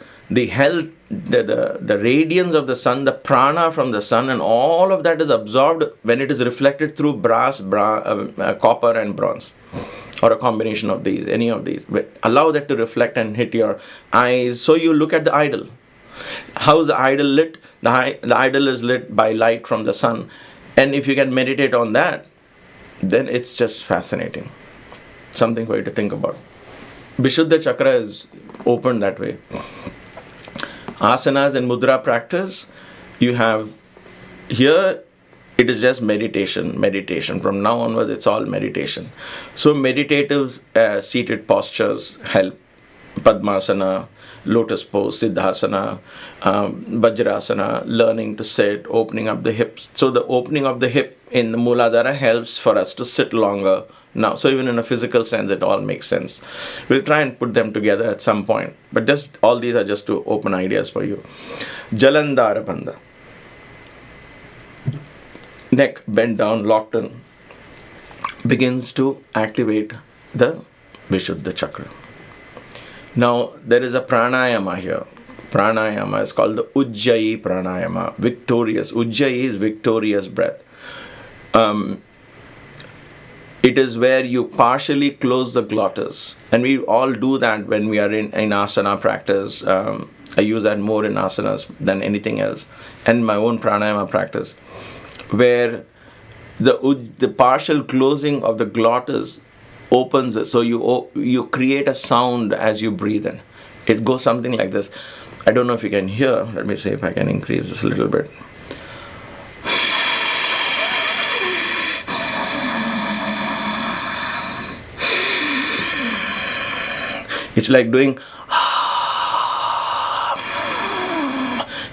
health, the radiance of the sun, the prana from the sun, and all of that is absorbed when it is reflected through brass, copper and bronze, or a combination of these, any of these. But allow that to reflect and hit your eyes. So you look at the idol. How is the idol lit? The idol is lit by light from the sun. And if you can meditate on that, then it's just fascinating. Something for you to think about. Vishuddha Chakra is opened that way. Asanas and mudra practice, you have here, it is just meditation. From now onwards, it's all meditation. So meditative seated postures help. Padmasana, lotus pose, Siddhasana, Vajrasana, learning to sit, opening up the hips. So the opening of the hip in the Muladhara helps for us to sit longer now. So even in a physical sense, it all makes sense. We'll try and put them together at some point. But just all these are just to open ideas for you. Jalandhara Bandha. Neck bent down, locked in, begins to activate the Vishuddha Chakra. Now, there is a pranayama here. Pranayama is called the Ujjayi pranayama. Victorious. Ujjayi is victorious breath. It is where you partially close the glottis. And we all do that when we are in asana practice. I use that more in asanas than anything else. And my own pranayama practice. Where the partial closing of the glottis opens it. So you create a sound as you breathe in. It goes something like this. I don't know if you can hear. Let me see if I can increase this a little bit. It's like doing,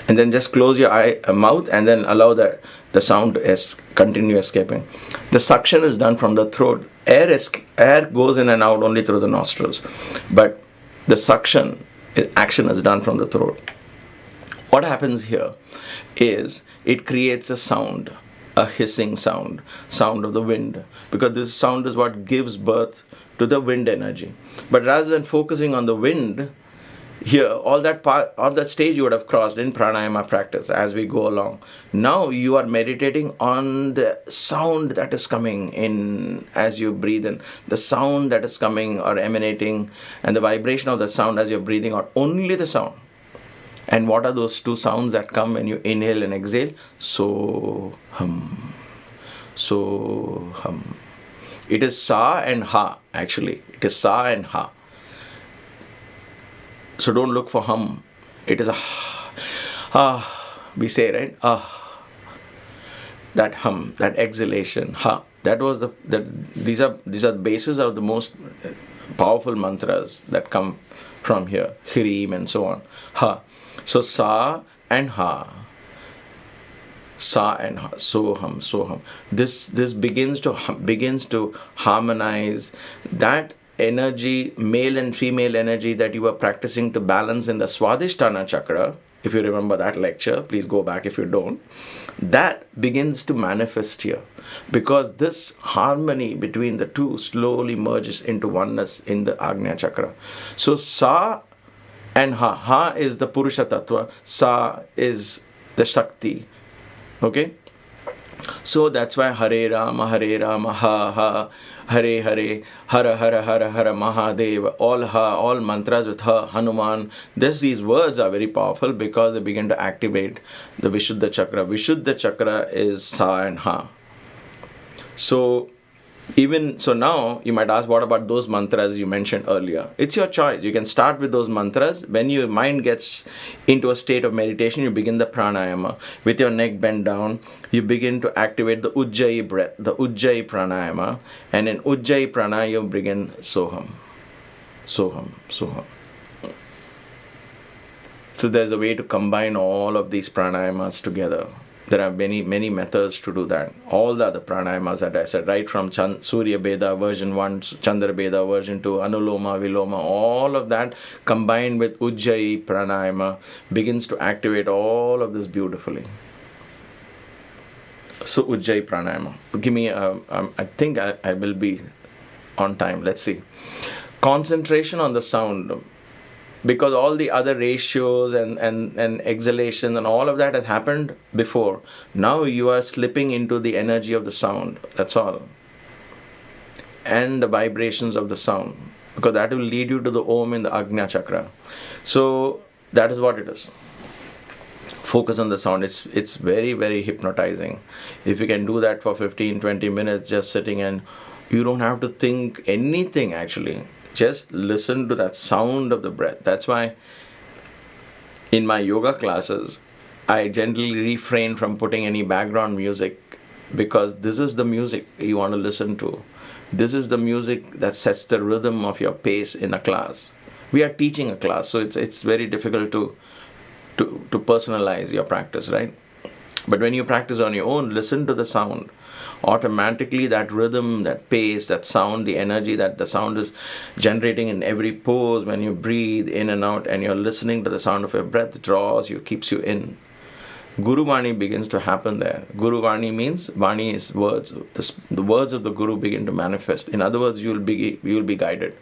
and then just close your mouth and then allow the sound to continue escaping. The suction is done from the throat. Air goes in and out only through the nostrils, but the suction action is done from the throat. What happens here is it creates a sound, a hissing sound of the wind, because this sound is what gives birth to the wind energy. But rather than focusing on the wind, here, all that stage you would have crossed in pranayama practice as we go along. Now you are meditating on the sound that is coming in as you breathe in, the sound that is coming or emanating, and the vibration of the sound as you're breathing out. Only the sound. And what are those two sounds that come when you inhale and exhale? So hum. So hum. It is sa and ha, actually. It is sa and ha. So don't look for hum. It is a we say, right? That hum, that exhalation, ha. That was these are the bases of the most powerful mantras that come from here. Hirim and so on. Ha. So sa and ha. Sa and ha. So hum, so hum. This begins to harmonize that energy, male and female energy that you were practicing to balance in the Vishuddha Chakra. If you remember that lecture, please go back if you don't. That begins to manifest here, because this harmony between the two slowly merges into oneness in the Agnya Chakra. So sa and ha. Ha is the Purusha Tattva. Sa is the Shakti. Okay? So that's why Hare Rama, Ha Ha, Hare Hare, Hara Hara Hara Hara Mahadeva, all mantras with Ha, Hanuman. These words are very powerful because they begin to activate the Vishuddha Chakra. Vishuddha Chakra is Sa and Ha. So now you might ask, what about those mantras you mentioned earlier? It's your choice. You can start with those mantras. When your mind gets into a state of meditation, you begin the pranayama. With your neck bent down, you begin to activate the Ujjayi breath, the Ujjayi pranayama. And in Ujjayi pranayama, you begin Soham, Soham, Soham. So there's a way to combine all of these pranayamas together. There are many methods to do that. All the other pranayamas that I said, right from Surya Beda version 1, Chandra Beda version 2, Anuloma, Viloma, all of that combined with Ujjayi pranayama begins to activate all of this beautifully. So Ujjayi pranayama. Give me, I think I will be on time. Let's see. Concentration on the sound. Because all the other ratios and exhalation and all of that has happened before. Now you are slipping into the energy of the sound. That's all. And the vibrations of the sound. Because that will lead you to the Om in the Agnya Chakra. So that is what it is. Focus on the sound. It's very, very hypnotizing. If you can do that for 15-20 minutes just sitting, and you don't have to think anything actually. Just listen to that sound of the breath. That's why in my yoga classes, I generally refrain from putting any background music, because this is the music you want to listen to. This is the music that sets the rhythm of your pace in a class. We are teaching a class, so it's very difficult to personalize your practice, right? But when you practice on your own, listen to the sound. Automatically that rhythm, that pace, that sound, the energy that the sound is generating in every pose when you breathe in and out and you're listening to the sound of your breath, draws you, keeps you in. Guru Vani begins to happen there. Guru Vani means, Vani is words. The words of the Guru begin to manifest. In other words, you will be guided.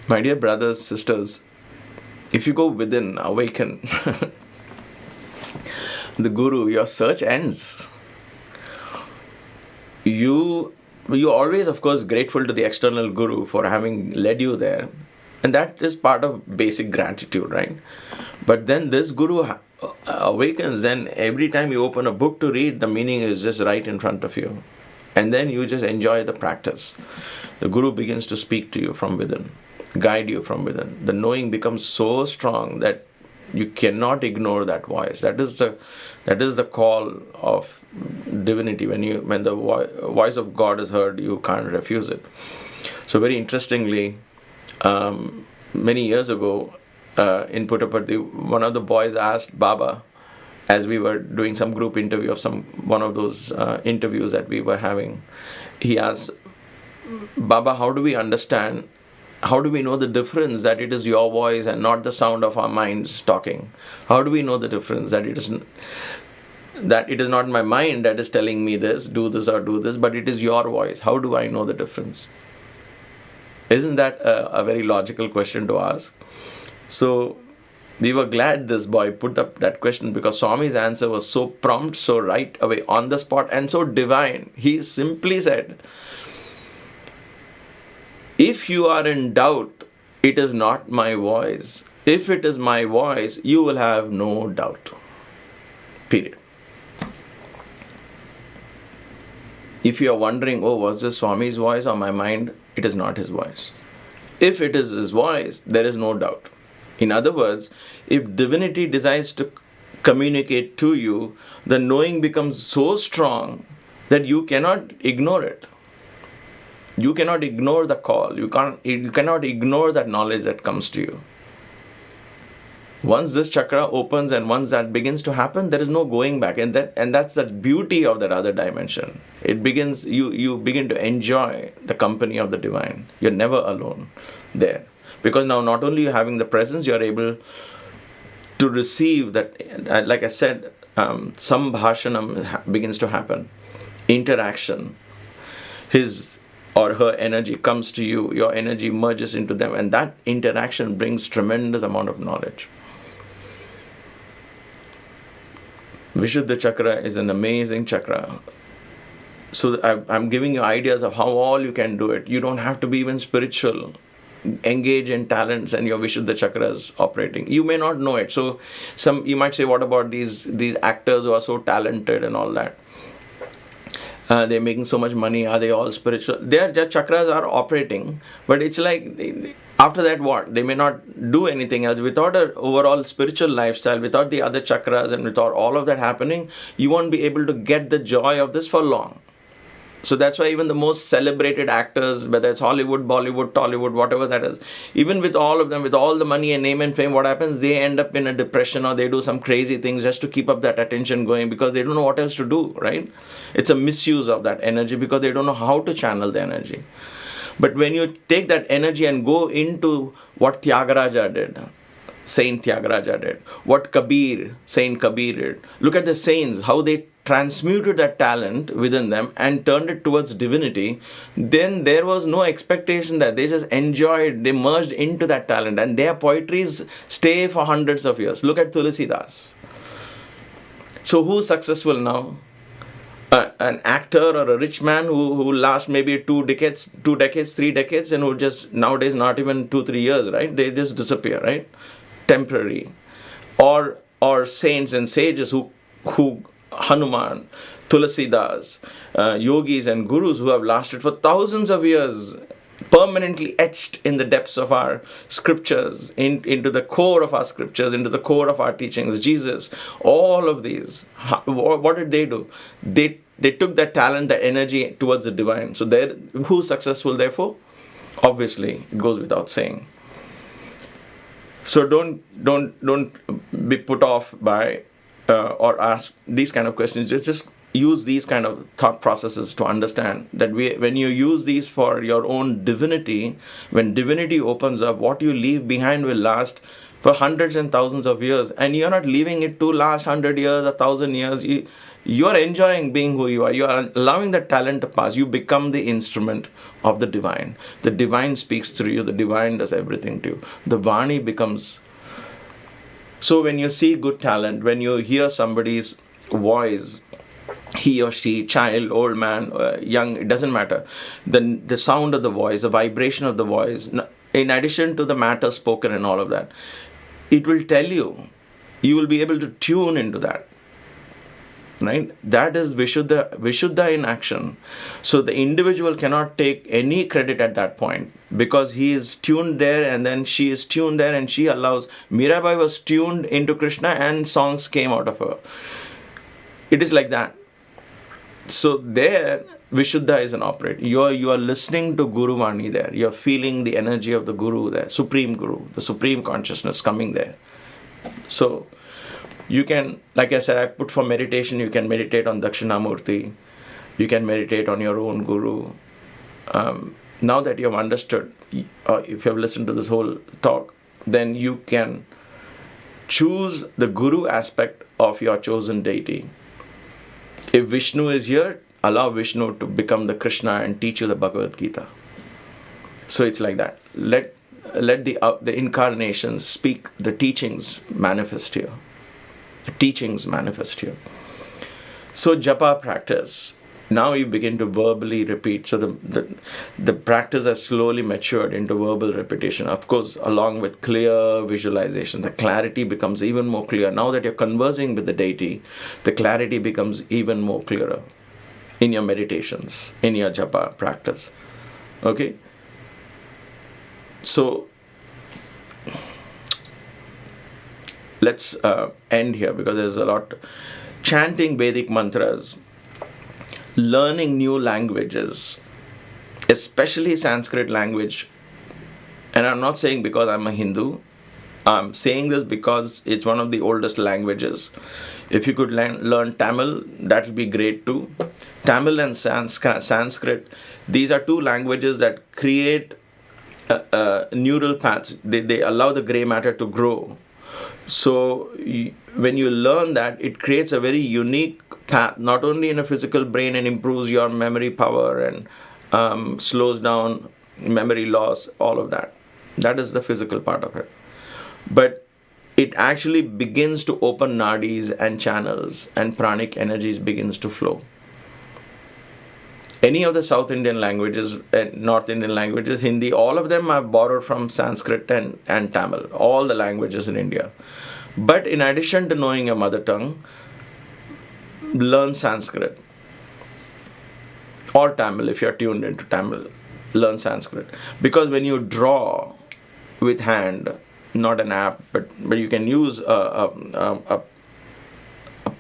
My dear brothers, sisters, if you go within, awaken, the Guru, your search ends. You always, of course, grateful to the external Guru for having led you there. And that is part of basic gratitude, right? But then this Guru awakens, then every time you open a book to read, the meaning is just right in front of you. And then you just enjoy the practice. The Guru begins to speak to you from within, guide you from within. The knowing becomes so strong that you cannot ignore that voice. That is the call of divinity. When the voice of God is heard, you can't refuse it. So very interestingly, many years ago, in Puttaparthi, one of the boys asked Baba, as we were doing some group interview of one of those interviews that we were having, he asked, Baba, how do we understand, how do we know the difference that it is your voice and not the sound of our minds talking? How do we know the difference that it is not my mind that is telling me this, do this or do this, but it is your voice? How do I know the difference? Isn't that a very logical question to ask? So we were glad this boy put up that question, because Swami's answer was so prompt, so right away on the spot, and so divine. He simply said, if you are in doubt, it is not my voice. If it is my voice, you will have no doubt. Period. If you are wondering, oh, was this Swami's voice or my mind? It is not his voice. If it is his voice, there is no doubt. In other words, if divinity decides to communicate to you, the knowing becomes so strong that you cannot ignore it. You cannot ignore the call. You cannot ignore that knowledge that comes to you. Once this chakra opens and once that begins to happen, there is no going back. And that's the beauty of that other dimension. It begins, you begin to enjoy the company of the divine. You're never alone there. Because now not only you're having the presence, you're able to receive that, like I said, sambhasanam begins to happen. Interaction. His or her energy comes to you, your energy merges into them, and that interaction brings tremendous amount of knowledge. Vishuddha Chakra is an amazing chakra. So I'm giving you ideas of how all you can do it. You don't have to be even spiritual. Engage in talents and your Vishuddha Chakra is operating. You may not know it. So you might say, what about these actors who are so talented and all that? They're making so much money. Are they all spiritual? Their chakras are operating, but it's like, after that what? They may not do anything else. Without an overall spiritual lifestyle, without the other chakras and without all of that happening, you won't be able to get the joy of this for long. So that's why even the most celebrated actors, whether it's Hollywood, Bollywood, Tollywood, whatever that is, even with all of them, with all the money and name and fame, what happens? They end up in a depression or they do some crazy things just to keep up that attention going because they don't know what else to do, right? It's a misuse of that energy because they don't know how to channel the energy. But when you take that energy and go into what Tyagaraja did, Saint Tyagaraja did, what Saint Kabir did, look at the saints, how they transmuted that talent within them and turned it towards divinity. Then there was no expectation that they just enjoyed, they merged into that talent, and their poetries stay for hundreds of years. Look at Tulsidas. So who's successful now? An actor or a rich man who lasts maybe 2 decades, 3 decades, and who just nowadays not even 2-3 years, right? They just disappear, right? Temporary. Or saints and sages who Hanuman, Tulsidas, yogis and gurus who have lasted for thousands of years, permanently etched in the depths of our scriptures, into the core of our scriptures, into the core of our teachings. Jesus, all of these, what did they do? They took that talent, that energy towards the divine. So who's successful therefore? Obviously, it goes without saying. So don't be put off by or ask these kind of questions. Just use these kind of thought processes to understand that when you use these for your own divinity, when divinity opens up, what you leave behind will last for hundreds and thousands of years, and you're not leaving it to last 100 years, 1,000 years. You are enjoying being who you are. You are allowing that talent to pass. You become the instrument of the divine. The divine speaks through you. The divine does everything to you. The Vani becomes. So when you see good talent, when you hear somebody's voice, he or she, child, old man, young, it doesn't matter. The sound of the voice, the vibration of the voice, in addition to the matter spoken and all of that, it will tell you you will be able to tune into that. Right? That is Vishuddha in action. So the individual cannot take any credit at that point, because he is tuned there and then she is tuned there, and she allows. Mirabai was tuned into Krishna and songs came out of her. It is like that. So there, Vishuddha is an operator. You are listening to Guru Vani there. You are feeling the energy of the Guru there, Supreme Guru, the Supreme Consciousness coming there. So you can, like I said, I put for meditation, you can meditate on Dakshinamurti. You can meditate on your own Guru. Now that you have understood, if you have listened to this whole talk, then you can choose the Guru aspect of your chosen deity. If Vishnu is here, allow Vishnu to become the Krishna and teach you the Bhagavad Gita. So it's like that. Let the incarnations speak, the teachings manifest here. The teachings manifest here. So japa practice. Now you begin to verbally repeat. So the practice has slowly matured into verbal repetition. Of course, along with clear visualization, the clarity becomes even more clear. Now that you're conversing with the deity, the clarity becomes even more clearer in your meditations, in your japa practice. Okay? So let's end here, because there's a lot. Chanting Vedic mantras, learning new languages, especially Sanskrit language. And I'm not saying because I'm a Hindu. I'm saying this because it's one of the oldest languages. If you could learn Tamil, that will be great too. Tamil and Sanskrit, these are two languages that create neural paths. They allow the grey matter to grow. So when you learn that, it creates a very unique path, not only in a physical brain, and improves your memory power and slows down memory loss, all of that. That is the physical part of it. But it actually begins to open nadis and channels, and pranic energies begins to flow. Any of the South Indian languages, North Indian languages, Hindi, all of them are borrowed from Sanskrit and Tamil, all the languages in India. But in addition to knowing your mother tongue, learn Sanskrit. Or Tamil, if you're tuned into Tamil, learn Sanskrit. Because when you draw with hand, not an app, but you can use a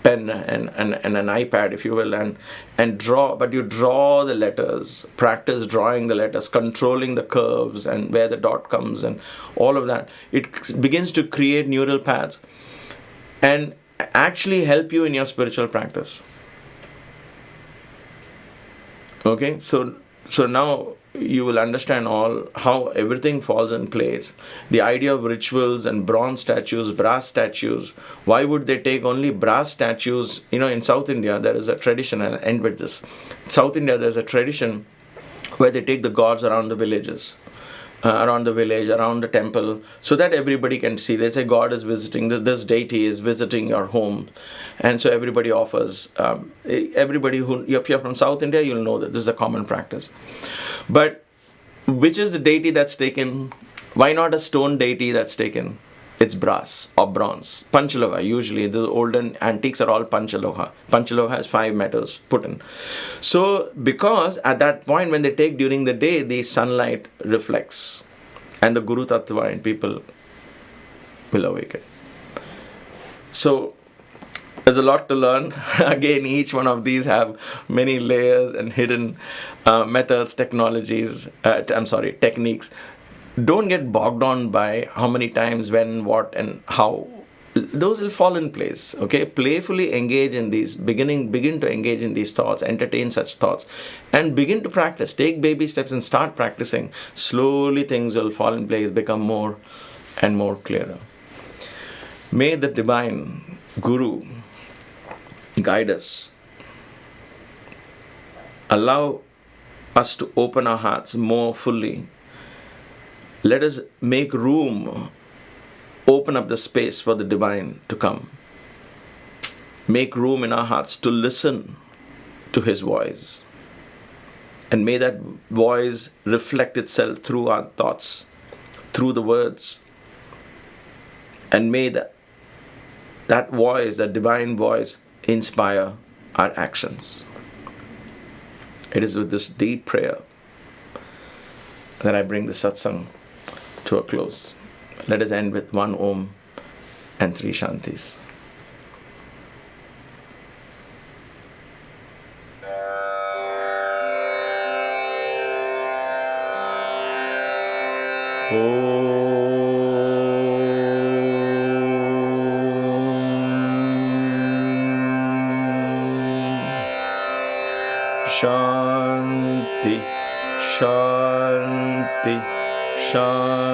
pen and an iPad, if you will, and draw, but you draw the letters, practice drawing the letters, controlling the curves and where the dot comes and all of that. It begins to create neural paths and actually help you in your spiritual practice. Okay, so now you will understand how everything falls in place. The idea of rituals and bronze statues, brass statues. Why would they take only brass statues? In South India, there is a tradition, and I'll end with this. South India, there's a tradition where they take the gods around the villages, around the village, around the temple, so that everybody can see. Let's say God is visiting, this deity is visiting your home. And so everybody offers, if you're from South India, you'll know that this is a common practice. But which is the deity that's taken? Why not a stone deity that's taken? It's brass or bronze. Panchaloha, usually the olden antiques are all Panchaloha. Panchaloha has 5 metals put in. So because at that point when they take during the day, the sunlight reflects and the Guru Tattva in people will awaken. So there's a lot to learn. Again, each one of these have many layers and hidden methods, techniques. Don't get bogged down by how many times, when, what, and how. Those will fall in place. Okay, playfully engage in these. Begin to engage in these thoughts. Entertain such thoughts, and begin to practice. Take baby steps and start practicing. Slowly, things will fall in place, become more and more clearer. May the divine Guru guide us. Allow us to open our hearts more fully. Let us make room, open up the space for the divine to come. Make room in our hearts to listen to His voice. And may that voice reflect itself through our thoughts, through the words. And may that voice, that divine voice, inspire our actions. It is with this deep prayer that I bring the satsang to a close. Let us end with one Om and three Shantis. Shanti, Shanti, Shanti.